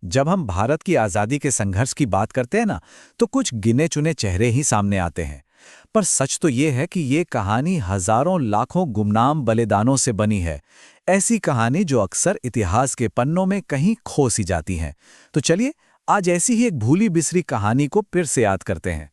जब हम भारत की आज़ादी के संघर्ष की बात करते हैं ना, तो कुछ गिने चुने चेहरे ही सामने आते हैं। पर सच तो ये है कि ये कहानी हजारों लाखों गुमनाम बलिदानों से बनी है। ऐसी कहानी जो अक्सर इतिहास के पन्नों में कहीं खो सी जाती हैं। तो चलिए, आज ऐसी ही एक भूली बिसरी कहानी को फिर से याद करते हैं।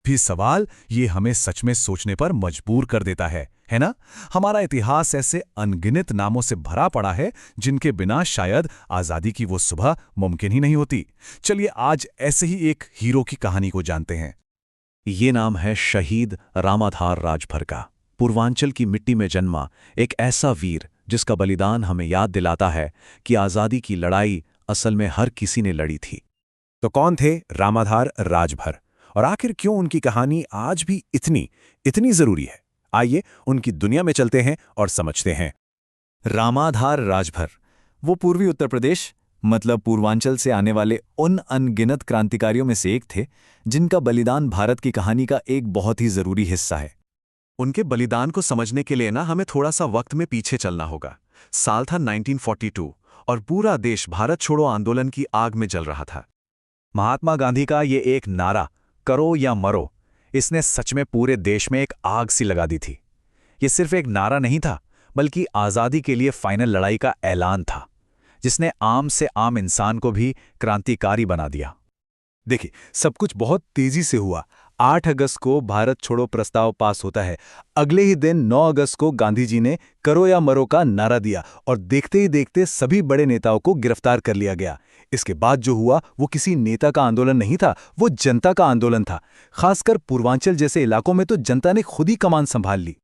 भी सवाल ये हमें सच में सोचने पर मजबूर कर देता है ना? हमारा इतिहास ऐसे अनगिनत नामों से भरा पड़ा है जिनके बिना शायद आजादी की वो सुबह मुमकिन ही नहीं होती। चलिए आज ऐसे ही एक हीरो की कहानी को जानते हैं। ये नाम है शहीद रामाधार राजभर का। पूर्वांचल की मिट्टी में जन्मा एक ऐसा वीर जिसका बलिदान हमें याद दिलाता है कि आजादी की लड़ाई असल में हर किसी ने लड़ी थी। तो कौन थे रामाधार राजभर और आखिर क्यों उनकी कहानी आज भी इतनी जरूरी है? आइए उनकी दुनिया में चलते हैं और समझते हैं। रामाधार राजभर वो पूर्वी उत्तर प्रदेश मतलब पूर्वांचल से आने वाले उन अनगिनत क्रांतिकारियों में से एक थे जिनका बलिदान भारत की कहानी का एक बहुत ही जरूरी हिस्सा है। उनके बलिदान को समझने के लिए हमें थोड़ा सा वक्त में पीछे चलना होगा। साल था 1942 और पूरा देश भारत छोड़ो आंदोलन की आग में जल रहा था। महात्मा गांधी का ये एक नारा, करो या मरो, इसने सच में पूरे देश में एक आग सी लगा दी थी। ये सिर्फ एक नारा नहीं था, बल्कि आज़ादी के लिए फाइनल लड़ाई का ऐलान था, जिसने आम से आम इंसान को भी क्रांतिकारी बना दिया। देखिए, सब कुछ बहुत तेजी से हुआ। 8 अगस्त को भारत छोड़ो प्रस्ताव पास होता है। अगले ही दिन 9 अगस्त को गांधी जी ने करो या मरो का नारा दिया और देखते ही देखते सभी बड़े नेताओं को गिरफ्तार कर लिया गया। इसके बाद जो हुआ वो किसी नेता का आंदोलन नहीं था, वो जनता का आंदोलन था। खासकर पूर्वांचल जैसे इलाकों में तो जनता ने खुद ही कमान संभाल ली।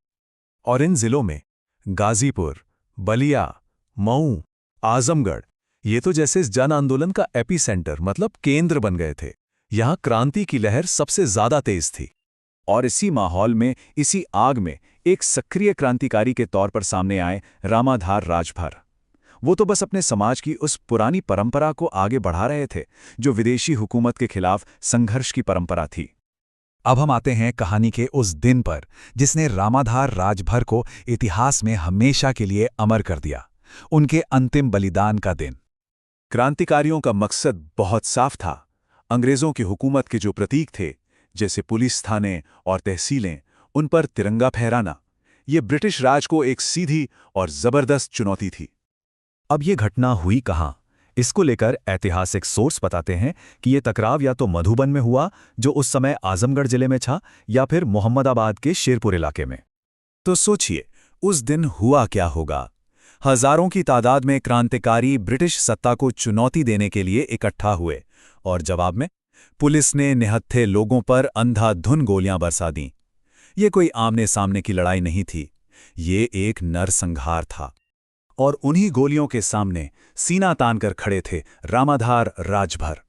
और इन जिलों में गाजीपुर, बलिया, मऊ, आजमगढ़, ये तो जैसे इस जन आंदोलन का एपीसेंटर मतलब केंद्र बन गए थे। यहां क्रांति की लहर सबसे ज्यादा तेज थी। और इसी माहौल में, इसी आग में एक सक्रिय क्रांतिकारी के तौर पर सामने आए रामाधार राजभर। वो तो बस अपने समाज की उस पुरानी परंपरा को आगे बढ़ा रहे थे जो विदेशी हुकूमत के खिलाफ संघर्ष की परंपरा थी। अब हम आते हैं कहानी के उस दिन पर जिसने रामाधार राजभर को इतिहास में हमेशा के लिए अमर कर दिया, उनके अंतिम बलिदान का दिन। क्रांतिकारियों का मकसद बहुत साफ था। अंग्रेजों की हुकूमत के जो प्रतीक थे, जैसे पुलिस थाने और तहसीलें, उन पर तिरंगा फहराना, ये ब्रिटिश राज को एक सीधी और जबरदस्त चुनौती थी। अब ये घटना हुई कहाँ? इसको लेकर ऐतिहासिक सोर्स बताते हैं कि ये टकराव या तो मधुबन में हुआ, जो उस समय आजमगढ़ जिले में था, या फिर मोहम्मदाबाद के शेरपुर इलाके में। तो सोचिए, उस दिन हुआ क्या होगा? हजारों की तादाद में क्रांतिकारी ब्रिटिश सत्ता को चुनौती देने के लिए इकट्ठा हुए और जवाब में पुलिस ने निहत्थे लोगों पर अंधाधुंध गोलियां बरसा दीं। ये कोई आमने सामने की लड़ाई नहीं थी, ये एक नरसंहार था। और उन्हीं गोलियों के सामने सीना तान कर खड़े थे रामाधार राजभर।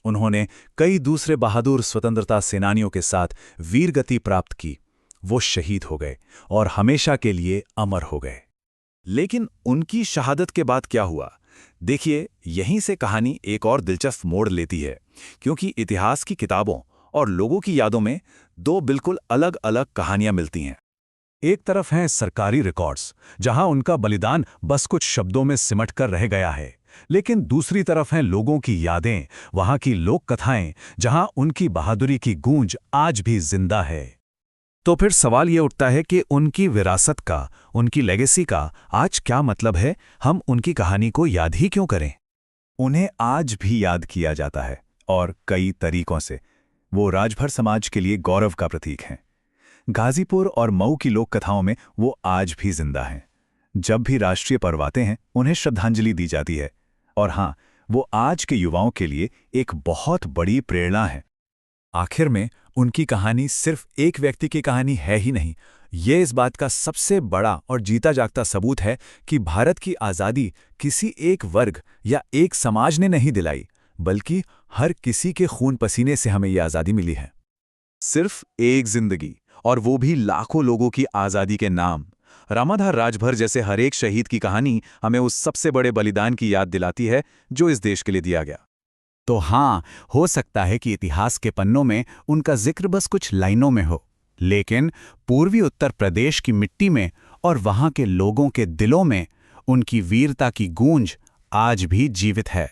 उन्होंने कई दूसरे बहादुर स्वतंत्रता सेनानियों के साथ वीरगति प्राप्त की। वो शहीद हो गए और हमेशा के लिए अमर हो गए। लेकिन उनकी शहादत के बाद क्या हुआ? देखिए, यहीं से कहानी एक और दिलचस्प मोड़ लेती है, क्योंकि इतिहास की किताबों और लोगों की यादों में दो बिल्कुल अलग अलग कहानियां मिलती हैं। एक तरफ हैं सरकारी रिकॉर्ड्स, जहां उनका बलिदान बस कुछ शब्दों में सिमट कर रह गया है, लेकिन दूसरी तरफ हैं लोगों की यादें, वहां की लोक कथाएं, जहां उनकी बहादुरी की गूंज आज भी जिंदा है। तो फिर सवाल ये उठता है कि उनकी विरासत का, उनकी लेगेसी का आज क्या मतलब है? हम उनकी कहानी को याद ही क्यों करें? उन्हें आज भी याद किया जाता है, और कई तरीकों से। वो राजभर समाज के लिए गौरव का प्रतीक हैं। गाजीपुर और मऊ की लोक कथाओं में वो आज भी जिंदा हैं। जब भी राष्ट्रीय पर्व आते हैं, उन्हें श्रद्धांजलि दी जाती है। और हाँ, वो आज के युवाओं के लिए एक बहुत बड़ी प्रेरणा है। आखिर में उनकी कहानी सिर्फ एक व्यक्ति की कहानी है ही नहीं, ये इस बात का सबसे बड़ा और जीता जागता सबूत है कि भारत की आज़ादी किसी एक वर्ग या एक समाज ने नहीं दिलाई, बल्कि हर किसी के खून पसीने से हमें ये आज़ादी मिली है। सिर्फ एक जिंदगी, और वो भी लाखों लोगों की आज़ादी के नाम। रामाधार राजभर जैसे हर एक शहीद की कहानी हमें उस सबसे बड़े बलिदान की याद दिलाती है जो इस देश के लिए दिया गया। तो हाँ, हो सकता है कि इतिहास के पन्नों में उनका जिक्र बस कुछ लाइनों में हो, लेकिन पूर्वी उत्तर प्रदेश की मिट्टी में और वहां के लोगों के दिलों में उनकी वीरता की गूंज आज भी जीवित है।